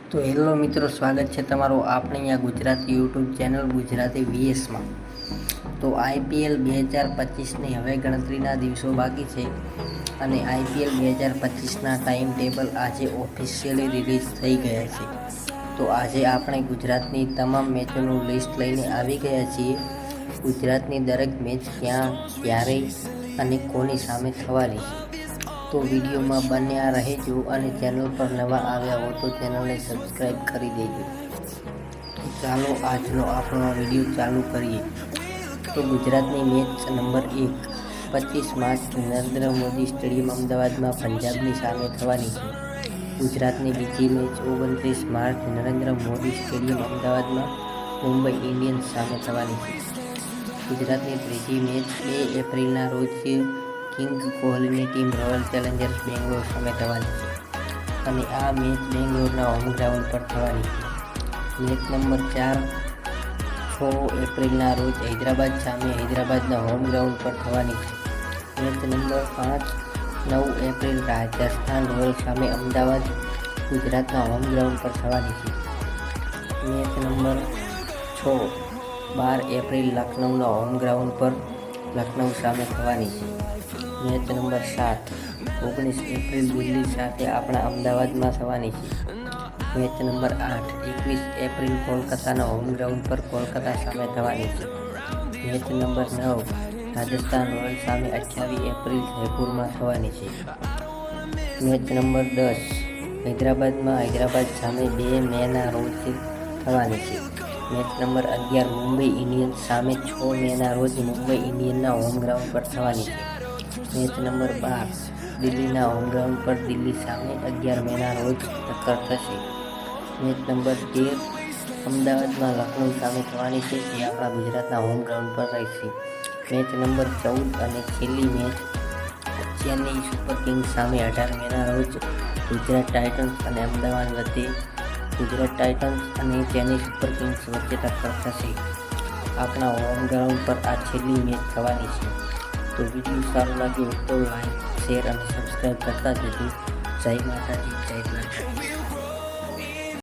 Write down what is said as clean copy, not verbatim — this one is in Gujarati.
તો હેલો મિત્રો, સ્વાગત છે તમારું આપણે અહીંયા ગુજરાતી યુટ્યુબ ચેનલ ગુજરાતી વીએસમાં। તો IPL 2025ની હવે ગણતરીના દિવસો બાકી છે અને IPL 2025ના ટાઈમ ટેબલ આજે ઓફિશિયલી રિલીઝ થઈ ગયા છે। તો આજે આપણે ગુજરાતની તમામ મેચોનું લિસ્ટ લઈને આવી ગયા છીએ। ગુજરાતની દરેક મેચ ક્યાં, ક્યારે અને કોની સામે થવાની છે। તો વિડીયોમાં બન્યા રહેજો અને ચેનલ પર નવા આવ્યા હો તો ચેનલને સબસ્ક્રાઈબ કરી દેજો। તો ચાલો આજનો આપણો વિડીયો ચાલુ કરીએ। તો ગુજરાતની match number 1 25 March Narendra Modi stadium અમદાવાદમાં પંજાબની સામે થવાની છે। ગુજરાતની બીજી match 29 March Narendra Modi stadium અમદાવાદમાં મુંબઈ ઇન્ડિયન્સ સામે થવાની છે। ગુજરાતની ત્રીજી મેચ 2 એપ્રિલના રોજ કિંગ કોહલીની ટીમ રોયલ ચેલેન્જર્સ બેંગ્લોર સામે થવાની છે અને આ મેચ બેંગ્લોરના હોમ ગ્રાઉન્ડ પર થવાની છે। મેચ નંબર 4 6 એપ્રિલના રોજ હૈદરાબાદ સામે હૈદરાબાદના હોમ ગ્રાઉન્ડ પર થવાની છે। Match number 5 9 April Rajasthan Royals સામે અમદાવાદ ગુજરાતના હોમ ગ્રાઉન્ડ પર થવાની છે। મેચ નંબર 6 12 એપ્રિલ લખનૌના હોમ ગ્રાઉન્ડ પર લખનૌ સામે થવાની છે। મેચ નંબર 7 19 એપ્રિલ દિલ્હી સાથે આપણા અમદાવાદમાં થવાની છે। મેચ નંબર 8 21 એપ્રિલ કોલકાતાના હોમ ગ્રાઉન્ડ પર કોલકાતા સામે થવાની છે। મેચ નંબર 9 રાજસ્થાન રોયલ્સ સામે 28 એપ્રિલ જયપુરમાં થવાની છે। મેચ નંબર 10 હૈદરાબાદમાં હૈદરાબાદ સામે 2 મેના રોજ થવાની છે। મેચ નંબર 11 મુંબઈ ઇન્ડિયન્સ સામે 6 મેના રોજ મુંબઈ ઇન્ડિયન્સના હોમ ગ્રાઉન્ડ પર થવાની છે। મેચ નંબર 12 દિલ્હીના હોમ ગ્રાઉન્ડ પર દિલ્હી સામે 11 મેના રોજ ટક્કર થશે। મેચ નંબર 13 અમદાવાદમાં લખનૌ સામે થવાની છે જે આપણા ગુજરાતના હોમ ગ્રાઉન્ડ પર રહેશે। મેચ નંબર 14 અને છેલ્લી મેચ ચેન્નઈ સુપર કિંગ્સ સામે 18 મેના રોજ ગુજરાત ટાઇટન્સ અને અમદાવાદ વચ્ચે ગુજરાત ટાઇટન્સ અને ચેન્નઈ સુપર કિંગ્સ વચ્ચે ટક્કર થશે। આપણા હોમ ગ્રાઉન્ડ પર આ છેલ્લી મેચ થવાની છે। તો વિડીયો સારો લાગ્યો તો લાઈક, શેર અને સબસ્ક્રાઈબ કરતા જજો। જય માતાજી, જય દ્વારકાધીશ।